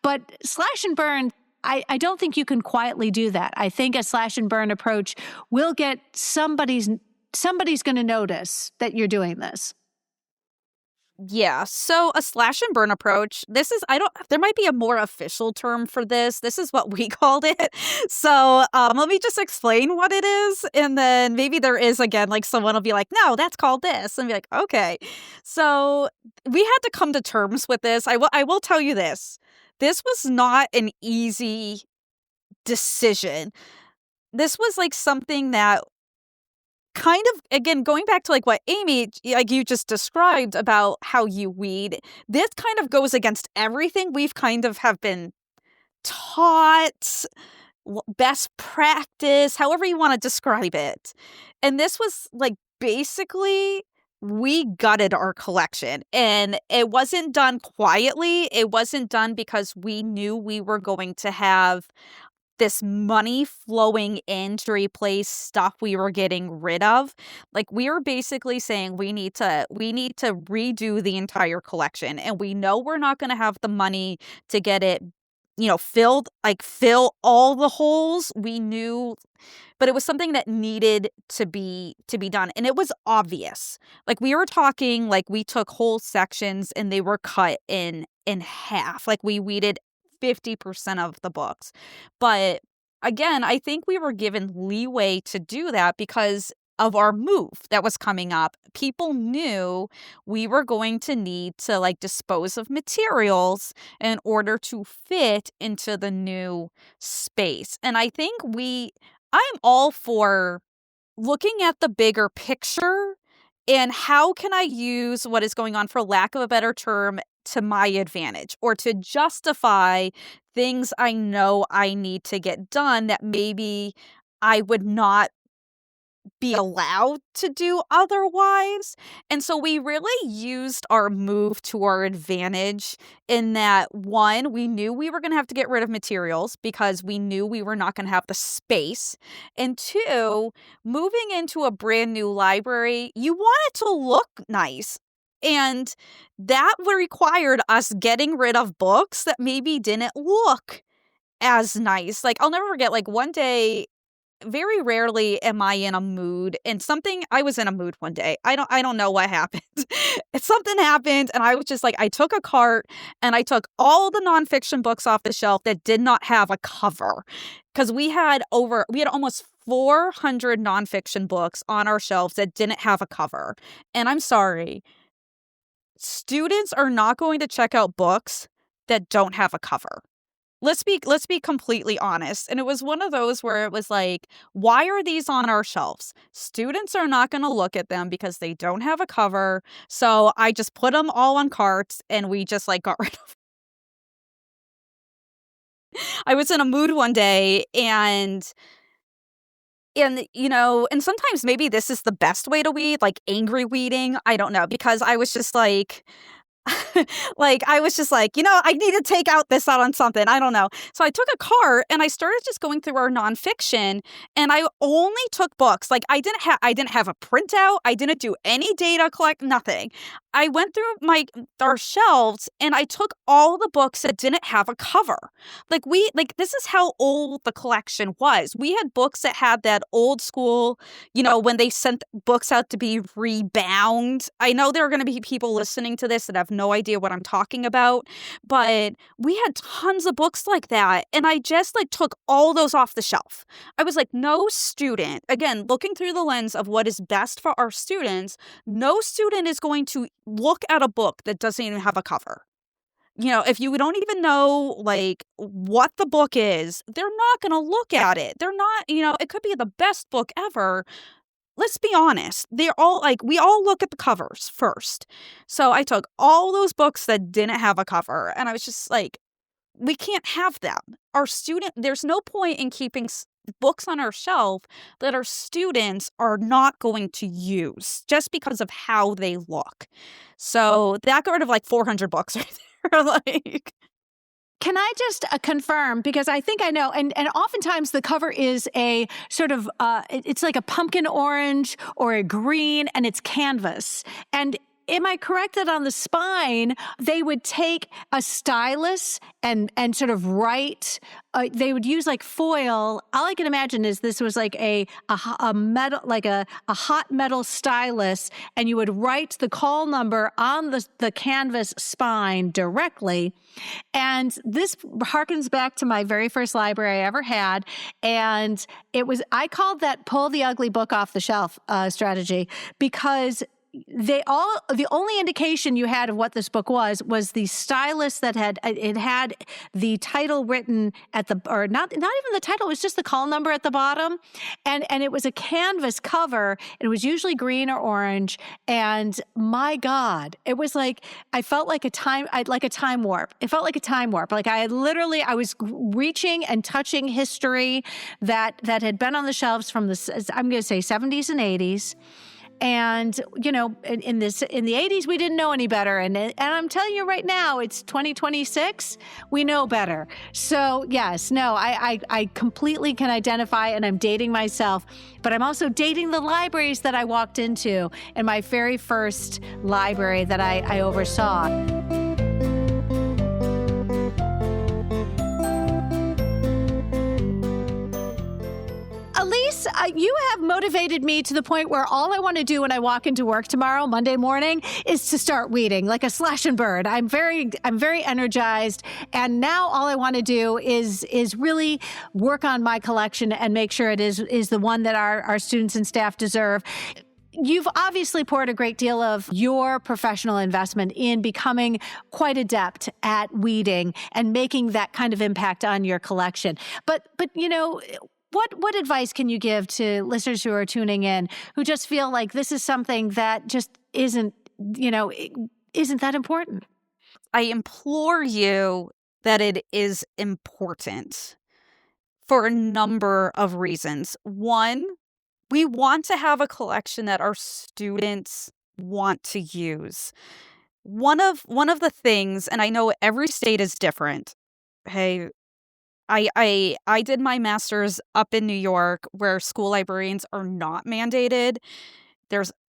Speaker 1: But slash and burn, I don't think you can quietly do that. I think a slash and burn approach will get somebody's going to notice that you're doing this.
Speaker 2: Yeah, so a slash and burn approach, there might be a more official term for this. This is what we called it. So let me just explain what it is. And then maybe there is, again, like someone will be like, no, that's called this. And be like, okay. So we had to come to terms with this. I will tell you this. This was not an easy decision. This was like something that kind of, again, going back to like what Amy, like you just described about how you weed, this kind of goes against everything we've kind of have been taught, best practice, however you want to describe it. And this was like basically we gutted our collection, and it wasn't done quietly. It wasn't done because we knew we were going to have this money flowing in to replace stuff we were getting rid of. Like, we were basically saying we need to redo the entire collection, and we know we're not going to have the money to get it, filled, like fill all the holes. We knew, but it was something that needed to be done, and it was obvious. Like, we were talking, like we took whole sections and they were cut in half. Like, we weeded 50% of the books. But again, I think we were given leeway to do that because of our move that was coming up. People knew we were going to need to like dispose of materials in order to fit into the new space. And I think I'm all for looking at the bigger picture and how can I use what is going on, for lack of a better term, to my advantage, or to justify things I know I need to get done that maybe I would not be allowed to do otherwise. And so we really used our move to our advantage in that, one, we knew we were going to have to get rid of materials because we knew we were not going to have the space. And two, moving into a brand new library, you want it to look nice. And that required us getting rid of books that maybe didn't look as nice. Like, I'll never forget, like one day very rarely am I in a mood, and I was in a mood one day. I don't know what happened. Something happened, and I was just like, I took a cart and I took all the nonfiction books off the shelf that did not have a cover. Because we had almost 400 nonfiction books on our shelves that didn't have a cover. And I'm sorry, students are not going to check out books that don't have a cover. Let's be completely honest. And it was one of those where it was like, why are these on our shelves? Students are not going to look at them because they don't have a cover. So I just put them all on carts and we just like got rid of them. I was in a mood one day and and sometimes maybe this is the best way to weed, like angry weeding. I don't know, because I was just like, I was just like, I need to take out this out on something. I don't know. So I took a cart and I started just going through our nonfiction, and I only took books. Like I didn't have a printout. I didn't do any data collect, nothing. I went through our shelves and I took all the books that didn't have a cover. This is how old the collection was. We had books that had that old school, when they sent books out to be rebound. I know there are going to be people listening to this that have no idea what I'm talking about, but we had tons of books like that. And I just took all those off the shelf. I was like, no student, again, looking through the lens of what is best for our students, no student is going to look at a book that doesn't even have a cover. If you don't even know what the book is, they're not going to look at it. They're not, it could be the best book ever. Let's be honest. They're all we all look at the covers first. So I took all those books that didn't have a cover, and I was just like, we can't have them. There's no point in keeping books on our shelf that our students are not going to use just because of how they look. So that got rid of 400 books right there.
Speaker 1: Can I just confirm, because I think I know, and oftentimes the cover is a sort of, it's like a pumpkin orange or a green, and it's canvas. And am I correct that on the spine, they would take a stylus and sort of write, they would use foil. All I can imagine is this was a metal, a hot metal stylus, and you would write the call number on the canvas spine directly. And this harkens back to my very first library I ever had. And I called that pull the ugly book off the shelf strategy, because the only indication you had of what this book was the stylus that had the title written at or not even the title, it was just the call number at the bottom, and it was a canvas cover. It was usually green or orange, and my God, it was I felt like a time warp. It felt like a time warp. I was reaching and touching history that had been on the shelves from I'm going to say 70s and 80s. And, in the 80s, we didn't know any better. And I'm telling you right now, it's 2026. We know better. So, yes, no, I completely can identify, and I'm dating myself, but I'm also dating the libraries that I walked into in my very first library that I oversaw. Elyse, you have motivated me to the point where all I want to do when I walk into work tomorrow, Monday morning, is to start weeding like a slash and burn. I'm very energized, and now all I want to do is really work on my collection and make sure it is the one that our students and staff deserve. You've obviously poured a great deal of your professional investment in becoming quite adept at weeding and making that kind of impact on your collection. But what advice can you give to listeners who are tuning in who just feel like this is something that just isn't that important?
Speaker 2: I implore you that it is important for a number of reasons. One, we want to have a collection that our students want to use. One of the things, and I know every state is different. Hey, I did my master's up in New York, where school librarians are not mandated.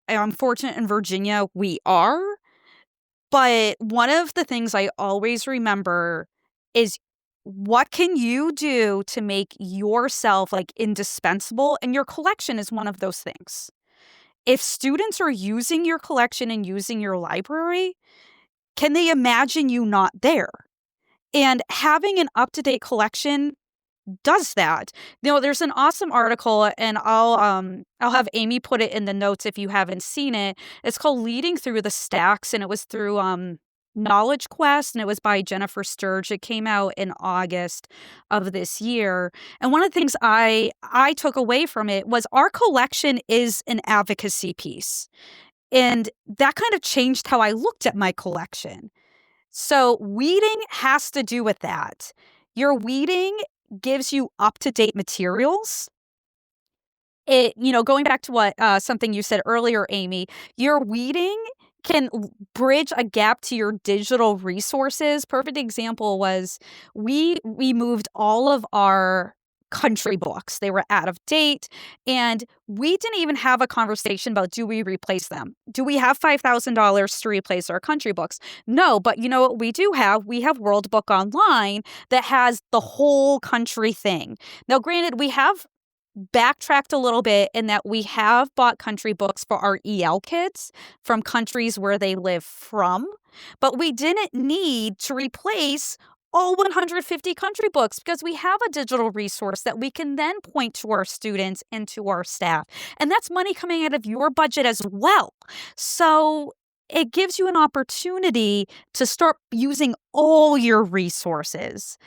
Speaker 2: I'm fortunate in Virginia we are. But one of the things I always remember is what can you do to make yourself like indispensable? And your collection is one of those things. If students are using your collection and using your library, can they imagine you not there? And having an up-to-date collection does that. There's an awesome article, and I'll have Amy put it in the notes if you haven't seen it. It's called Leading Through the Stacks, and it was through Knowledge Quest, and it was by Jennifer Sturge. It came out in August of this year. And one of the things I took away from it was our collection is an advocacy piece. And that kind of changed how I looked at my collection. So weeding has to do with that. Your weeding gives you up-to-date materials. Going back to what something you said earlier, Amy, your weeding can bridge a gap to your digital resources. Perfect example was we moved all of our country books. They were out of date, and we didn't even have a conversation about, do we replace them? Do we have $5,000 to replace our country books? No, but you know what we do have? We have World Book Online that has the whole country thing. Now, granted, we have backtracked a little bit in that we have bought country books for our EL kids from countries where they live from, but we didn't need to replace all 150 country books because we have a digital resource that we can then point to our students and to our staff. And that's money coming out of your budget as well. So it gives you an opportunity to start using all your resources.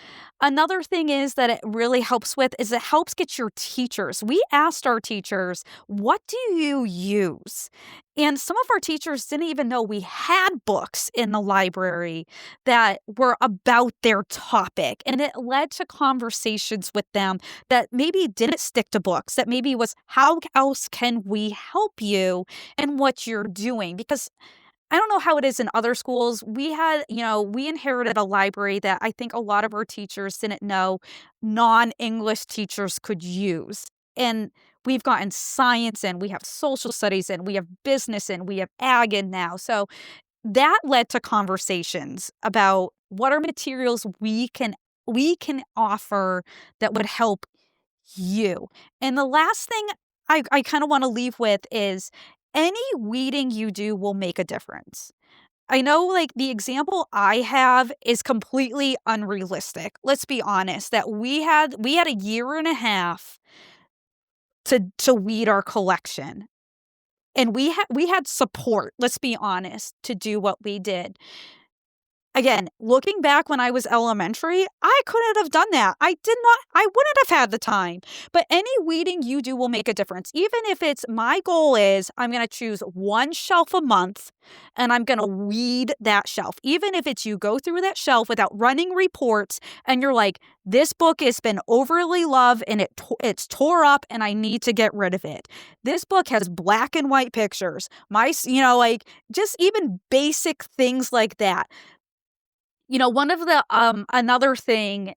Speaker 2: Another thing is that it really helps with is it helps get your teachers. We asked our teachers, what do you use? And some of our teachers didn't even know we had books in the library that were about their topic. And it led to conversations with them that maybe didn't stick to books, that maybe was, how else can we help you in what you're doing? Because I don't know how it is in other schools. We inherited a library that I think a lot of our teachers didn't know non-English teachers could use. And we've gotten science in, we have social studies in, we have business in, we have ag in now. So that led to conversations about what are materials we can offer that would help you. And the last thing I kind of want to leave with is any weeding you do will make a difference. I know like the example I have is completely unrealistic. Let's be honest that we had a year and a half to weed our collection. And we had support, let's be honest, to do what we did. Again, looking back when I was elementary, I couldn't have done that. I wouldn't have had the time. But any weeding you do will make a difference. Even if my goal is I'm going to choose one shelf a month and I'm going to weed that shelf. Even if it's you go through that shelf without running reports and you're like, this book has been overly loved and it's tore up and I need to get rid of it. This book has black and white pictures. Just even basic things like that. One of the another thing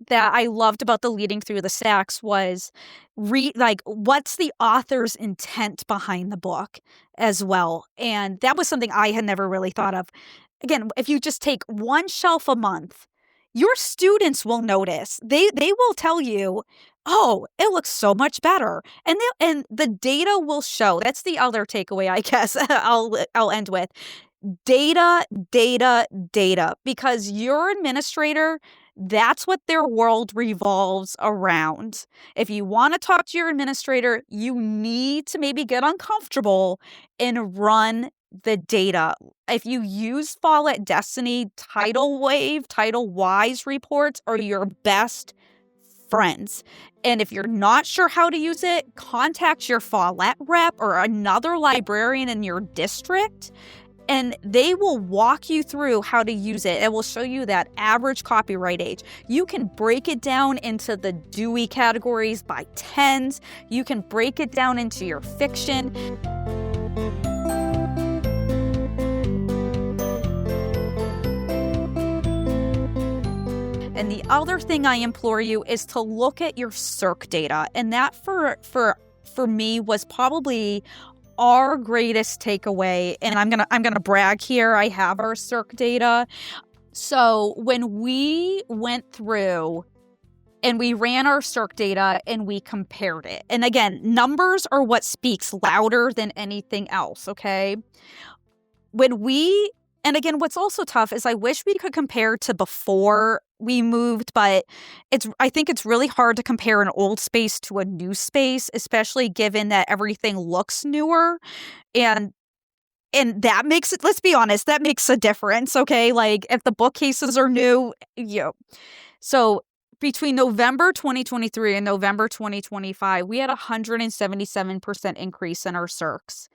Speaker 2: that I loved about the Leading Through the Stacks was what's the author's intent behind the book as well. And that was something I had never really thought of. Again, if you just take one shelf a month, your students will notice. They will tell you, oh, it looks so much better. And the data will show. That's the other takeaway, I guess, I'll end with. Data, because your administrator, that's what their world revolves around. If you want to talk to your administrator, you need to maybe get uncomfortable and run the data. If you use Fall at Destiny, Tidal Wise reports are your best friends. And if you're not sure how to use it, contact your Follett rep or another librarian in your district. And they will walk you through how to use it. It will show you that average copyright age. You can break it down into the Dewey categories by tens. You can break it down into your fiction. And the other thing I implore you is to look at your circ data. And that for me was probably our greatest takeaway, and I'm gonna brag here. I have our circ data. So when we went through and we ran our circ data and we compared it, and again, numbers are what speaks louder than anything else, okay? And again, what's also tough is I wish we could compare to before we moved, but I think it's really hard to compare an old space to a new space, especially given that everything looks newer. And that makes it, let's be honest, that makes a difference, okay? Like if the bookcases are new, So between November 2023 and November 2025, we had a 177% increase in our circs.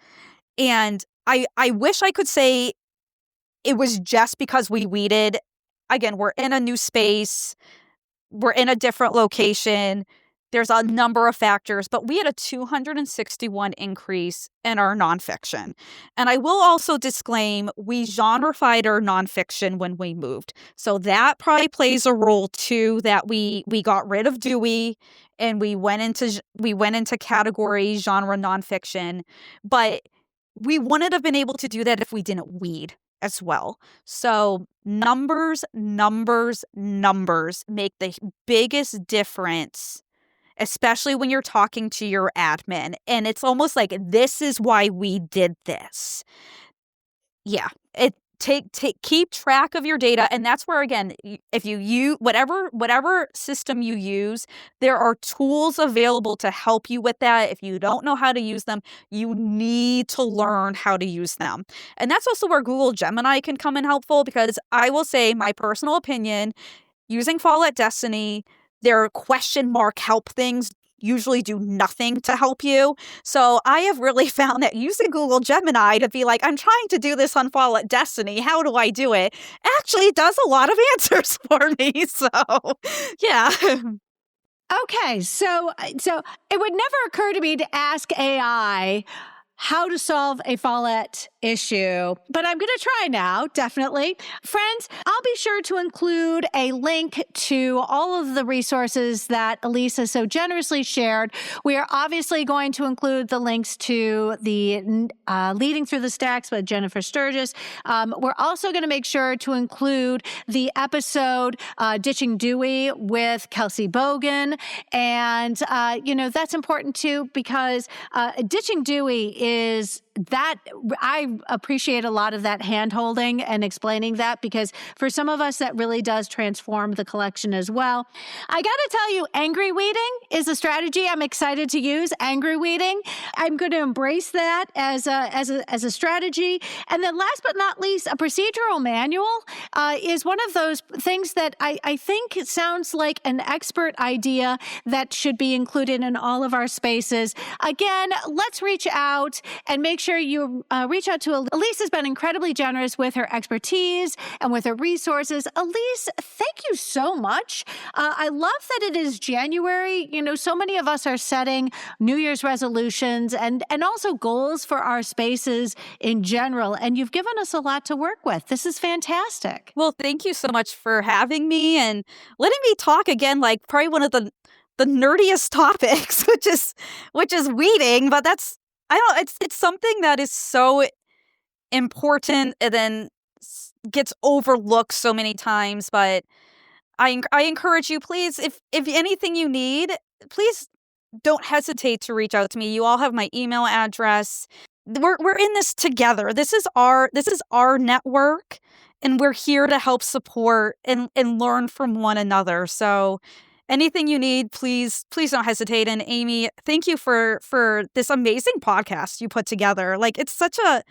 Speaker 2: And I wish I could say it was just because we weeded. Again, we're in a new space. We're in a different location. There's a number of factors, but we had a 261 increase in our nonfiction. And I will also disclaim, we genreified our nonfiction when we moved. So that probably plays a role too, that we got rid of Dewey and we went into category genre nonfiction. But we wouldn't have been able to do that if we didn't weed as well. So numbers make the biggest difference, especially when you're talking to your admin. And it's almost like, this is why we did this. Yeah. Keep track of your data. And that's where, again, if you use whatever system you use, there are tools available to help you with that. If you don't know how to use them, you need to learn how to use them. And that's also where Google Gemini can come in helpful, because I will say, my personal opinion, using Fall at Destiny, their question mark help things usually do nothing to help you. So I have really found that using Google Gemini to be like, I'm trying to do this on Fall at Destiny, how do I do it? Actually does a lot of answers for me. So yeah.
Speaker 1: Okay, so it would never occur to me to ask AI how to solve a Follett issue, but I'm going to try now, definitely. Friends, I'll be sure to include a link to all of the resources that Elyse has so generously shared. We are obviously going to include the links to the Leading Through the Stacks by Jennifer Sturgis. We're also going to make sure to include the episode Ditching Dewey with Kelsey Bogan. And, that's important too, because Ditching Dewey is that I appreciate a lot of that hand-holding and explaining that, because for some of us that really does transform the collection as well. I got to tell you, angry weeding is a strategy I'm excited to use. Angry weeding, I'm going to embrace that as a strategy. And then last but not least, a procedural manual is one of those things that I think it sounds like an expert idea that should be included in all of our spaces. Again, let's reach out and make sure you reach out to Elyse. Elyse has been incredibly generous with her expertise and with her resources. Elyse, thank you so much. I love that it is January. So many of us are setting New Year's resolutions and also goals for our spaces in general. And you've given us a lot to work with. This is fantastic.
Speaker 2: Well, thank you so much for having me and letting me talk again, like probably one of the nerdiest topics, which is weeding, but it's something that is so important and then gets overlooked so many times. But I encourage you, please, if anything you need, please don't hesitate to reach out to me. You all have my email address. We're in this together. This is our network, and we're here to help support and learn from one another. So anything you need, please don't hesitate. And Amy, thank you for this amazing podcast you put together. Like it's such an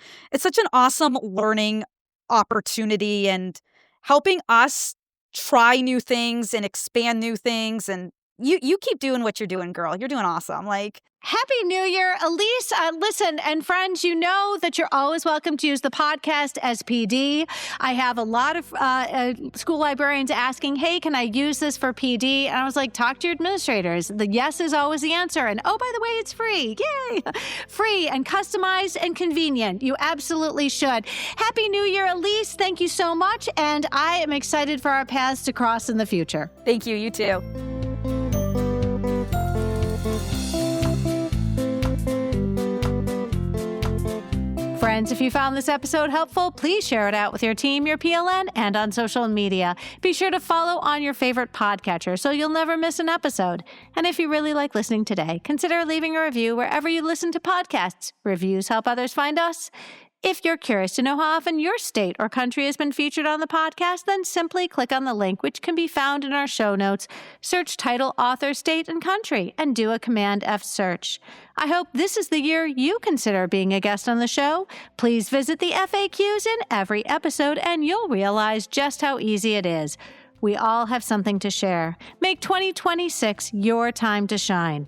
Speaker 2: awesome learning opportunity and helping us try new things and expand new things. And you keep doing what you're doing, girl. You're doing awesome. Like,
Speaker 1: Happy New Year. Elyse, listen, and friends, you know that you're always welcome to use the podcast as PD. I have a lot of school librarians asking, hey, can I use this for PD? And I was like, talk to your administrators. The yes is always the answer. And oh, by the way, it's free. Yay! Free and customized and convenient. You absolutely should. Happy New Year, Elyse. Thank you so much. And I am excited for our paths to cross in the future.
Speaker 2: Thank you. You too.
Speaker 1: Friends, if you found this episode helpful, please share it out with your team, your PLN, and on social media. Be sure to follow on your favorite podcatcher so you'll never miss an episode. And if you really like listening today, consider leaving a review wherever you listen to podcasts. Reviews help others find us. If you're curious to know how often your state or country has been featured on the podcast, then simply click on the link, which can be found in our show notes. Search title, author, state, and country, and do a Command F search. I hope this is the year you consider being a guest on the show. Please visit the FAQs in every episode, and you'll realize just how easy it is. We all have something to share. Make 2026 your time to shine.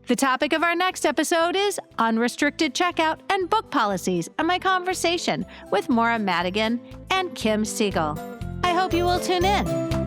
Speaker 1: The topic of our next episode is unrestricted checkout and book policies, and my conversation with Maura Madigan and Kim Siegel. I hope you will tune in.